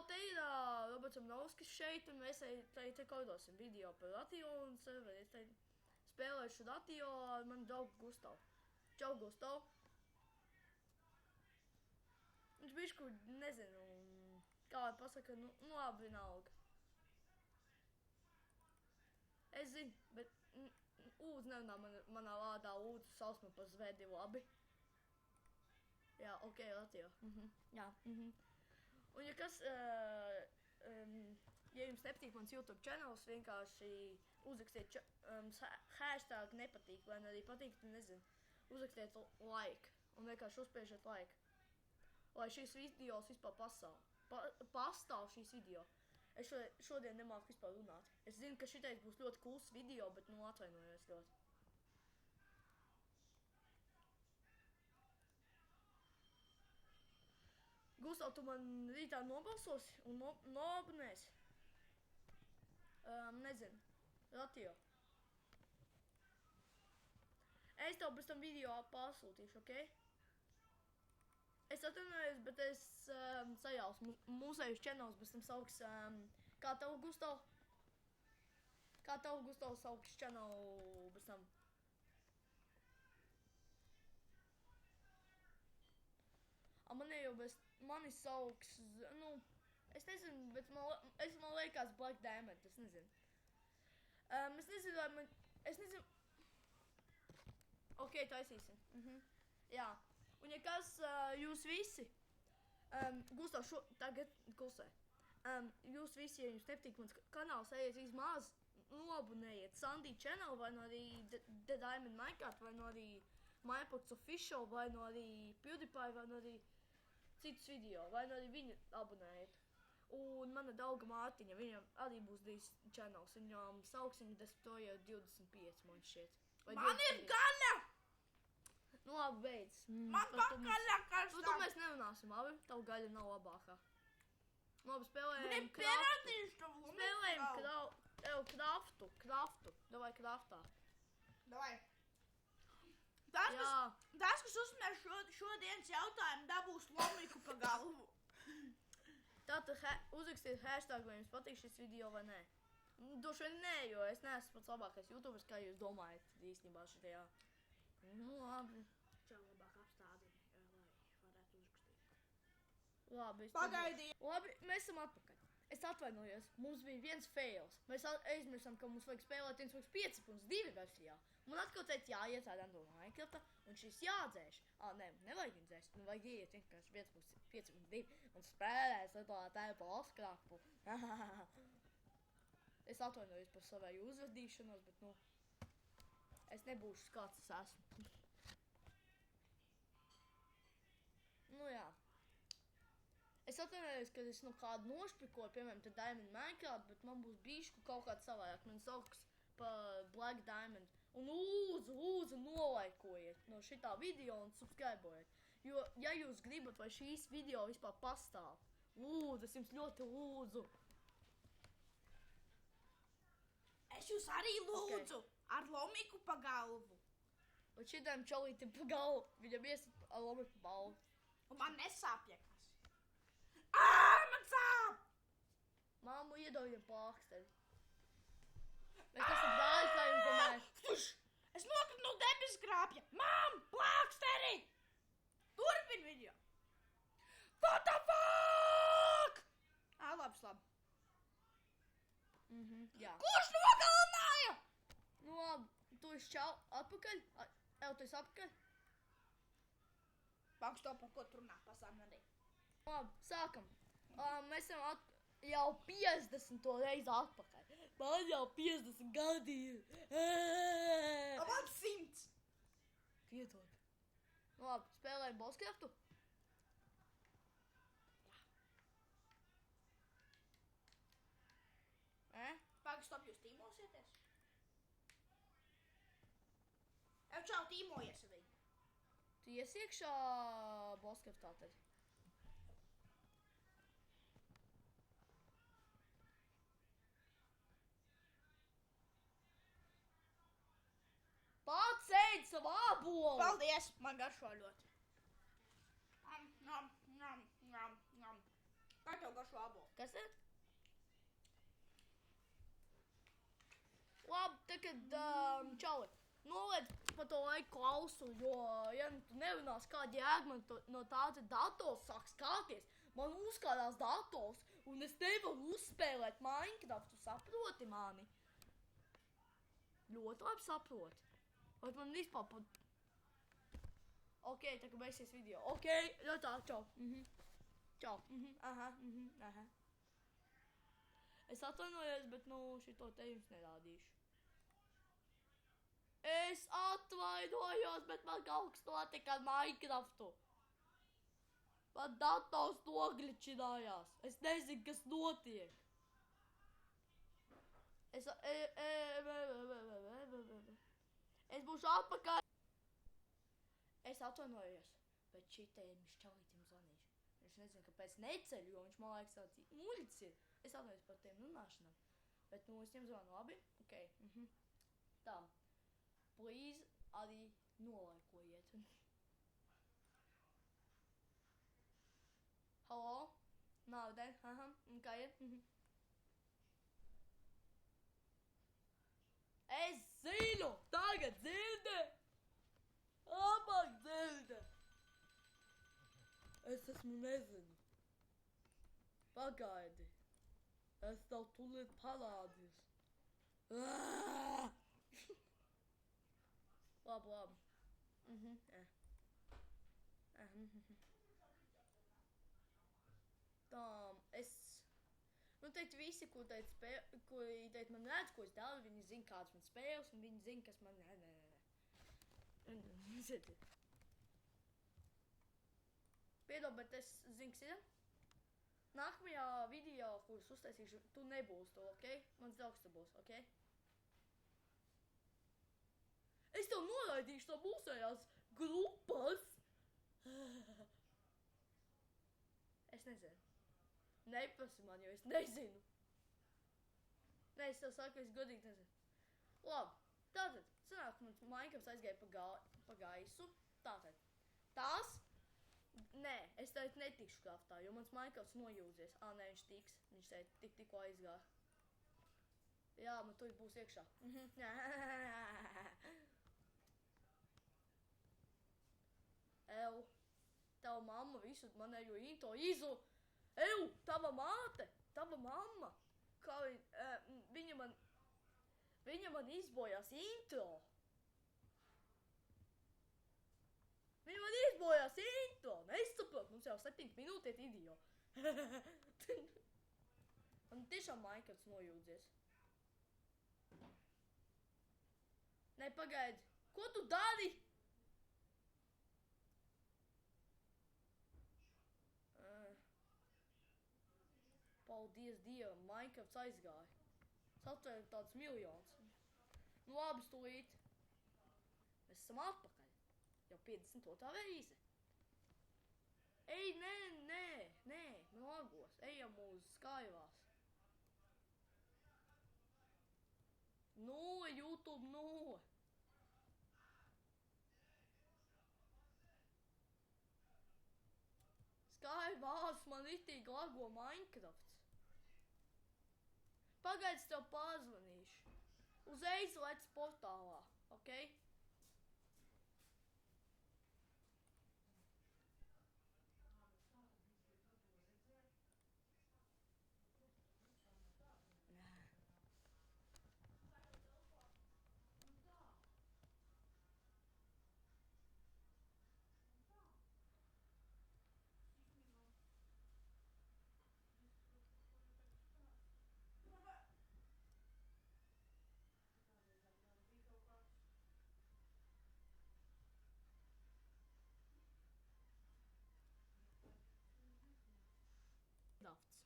te ir Roberts Amnovskis šeit, un mēs te kodosim video par Ratio un serveri. Es te spēlēšu Ratio ar manu draugu Gustavu. Čau, Gustav. Viņš bišku, nezinu, kā lai pasaka, nu labi, vienalga. Es zinu, bet Ūdz nerunā manā vārdā, Ūdz sauc man par zvedi labi. Jā, ok, Ratio. Jā. Un ja kas, ja jums nepatīk mans YouTube channels, vienkārši uzrakstiet hashtag nepatīk, vai arī patīk, nezinu, uzrakstiet like un vienkārši uzspiežiet like. Lai šīs videos vispār pastāv šīs video. Es šodien nemāku vispār runāt. Es zinu, ka šitais būs ļoti cools video, bet nu atvainojos ļoti. Gustav, tu man rītā nobalsosi un noabonēsi? Nezinu. Ratio. Es tev bez tam video pārsūtīšu, ok? Es atvainojos, bet es sajauc. Mūsējus channels bez tam sauks... Kā tev, Gustav? Kā tev, Gustav, sauks channel bez tam? Mani sauks, nu, es nezinu, bet man liekas Black Diamond, es nezinu. Es nezinu, vai man, es nezinu. Ok, taisīsim. Jā. Un ja kas, jūs visi, Gustav, tagad klusē. Jūs visi, ja jums nepatīk mans kanāls, ejiet vismaz, noabonējiet Sandy channel, vai no arī The Diamond Minecraft, vai no arī Minecraft Official, vai no arī PewDiePie, vai no arī citus video, vai no arī viņu abonējiet. Un mana drauga Mārtiņa, viņam arī būs 2 channels, viņam sauks viņa Destroyer 25, man šķiet. Man ir gaļa! Nu labi, beidz. Man gaļa karstā. Tu mēs nerunāsim, labi? Tavu gaļa nav labākā. Labi, spēlējam kraftu. Davai kraftā. Davai. Tas, kas uzmanēs šodienas jautājumu, dabūs lomiku pa galvu. Tātad uzrakstiet hashtag, vai jums patīk šis video vai nē. Droši vien nē, jo es neesmu pats labākais YouTubers, kā jūs domājat īstenībā šitajā. Nu, labi. Čau labāk apstādini, lai varētu uzrakstīt. Labi, Pagaidī. Labi, mēs esam atpakaļ. Es atvainojos, mums bija viens fails. Mēs aizmirsām, ka mums vajag spēlēt 1.5.2 versijā. Man atkal teica jāiet ar Random Minecrafta, un šis jādzēš. Nē, nevajag viņu dzēst, nu vajag iet vienkārši 1.5.2 un spēlēt tā balskrāpu. Es atvainojos par savēju uzvedīšanos, bet, nu, es nebūšu kāds es esmu. Nu, jā. Es atvainojos, ka es kādu nošpikoju, piemēram, te Diamond Minecraft, bet man būs bišku kaut kāds savājāk. Man sauks par Black Diamond. Un lūdzu, nolaikojiet no šitā video un subscribojiet. Jo, ja jūs gribat, vai šīs video vispār pastāv, lūdzu, es jums ļoti lūdzu. Es jūs arī lūdzu, ar lomiku pa galvu. Un šitām čolītim pa galvu, viņam iesat ar lomiku pa galvu. Un man nesāp jekas. Man sāp! Māmu iedod viņam plāksteri. Mēs esam dāļi, kā jums domāju. Es nokritu no debes krāpja. Mam, plāksteri! Turpin video. What the fuck? Labi. Jā. Kurš nogalināja? Nu labi, tu esi čau atpakaļ? Tu esi atpakaļ? Paks to, par ko tu runā, pasām arī. Labi, sākam. Mēs esam jau 50 reizi atpakaļ. Man jau 50 gadi ir. Man 100. Piedod. Nu labi, spēlējam Bosskraftu? Jā. Paks stop, jūs tīmosieties? Čau, tīmojies ar viņu. Tu ies iekšā Bosskraftā tad? Pats ēd savu ābolu! Paldies, man garšo ļoti. Kā tev garšo? foršu abo. Kas te? Labi, tagad, čauli, noliec pa to laiku klausu, jo, ja tu nerunās kādi jēg, man no tā te dators sāk skāties. Man uzkādās dators, un es nevaru uzspēlēt Minecraft, tu saproti mani? Ļoti labi saproti. Vai man vispār pat... Ok, tagad beigsies video. Ok, jā tā, čau. Čau. Aha. Es atvainojos, bet, šito te jums nerādīšu. Es atvainojos, bet man kaut kas notika ar Minecraftu. Man dators nogličinājās. Es nezinu, kas notiek. Es būšu atpakaļ. Es atvainojos, bet šitiem šķalītim zvanīšu. Viņš nezinu, kāpēc neceļ, jo viņš man laiks tāds muļķis ir. Es atvainojos par tiem runāšanām. Bet, es viņam zvanu, labi? Ok. Tā. Please arī nolaikojiet. Halo? Nāvdien? Kā ir? Es zinu! Tagad dzirdi! Labāk dzirdi! Es esmu nezinu. Pagaidi. Es tev tūlīt parādīšu. Labi. Tā, teikt visi, kuri teikt man redz, ko es daru, viņi zina, kāds man spēles, un viņi zina, kas man... Piedod, bet es zinu, kas ir. Nākamajā video, kurus uztaisīšu, tu nebūs to, ok? Mans draugs tu būs, ok? Es tev noraidīšu to mūsējās grupas. Es nezinu. Neprasi man, jo es nezinu. Nē, es tev saku, es godīgi nezinu. Labi, tātad, sanāk, mans Minecraft aizgāja pa gaisu. Tātad, tās... Nē, es teicu netikšu kraftā, jo mans Minecrafts nojūdzies. Nē, viņš tiks. Viņš teica tikko aizgāja. Jā, man tur būs iekšā. Ew, tava mamma visu manējo into izu. Ew, tava māte, tava mamma. Kā viņa man izbojās intro. Viņa man izbojās intro. Nesaprot, mums jau 7 minūtes video. Man tiešām Minecrafts nojūdzies. Nē, pagaidi. Ko tu dari? Paldies Dievam, Minecrafts aizgāja. Es atvēru tāds miljons. Labi, stulīt. Mēs esam atpakaļ. Jau 52. reize. Ej, nē, nogos. Ejam uz Skywās. 0, YouTube 0. Skywās man itīgi lago Minecrafts. Pagaidz tev pazvanīšu. Uzreiz lec portālā, ok?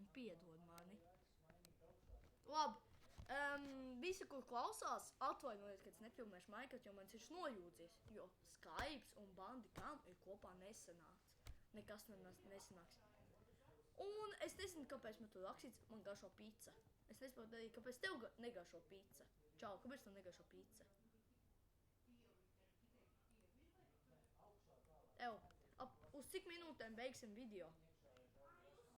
Un piedod mani. Labi, visi, kur klausās, atvainojiet, kad es nepilnēšu Minecraft, jo man viņš nojūdzies, jo Skypes un Bandicam ir kopā nesanāca. Nekas nesanāks. Un es nezinu, kāpēc man tur rakstīts, man garšo pizza. Es nesaprotu arī, kāpēc tev negaršo pizza. Čau, kāpēc tev negaršo pizza? Uz cik minūtēm beigsim video?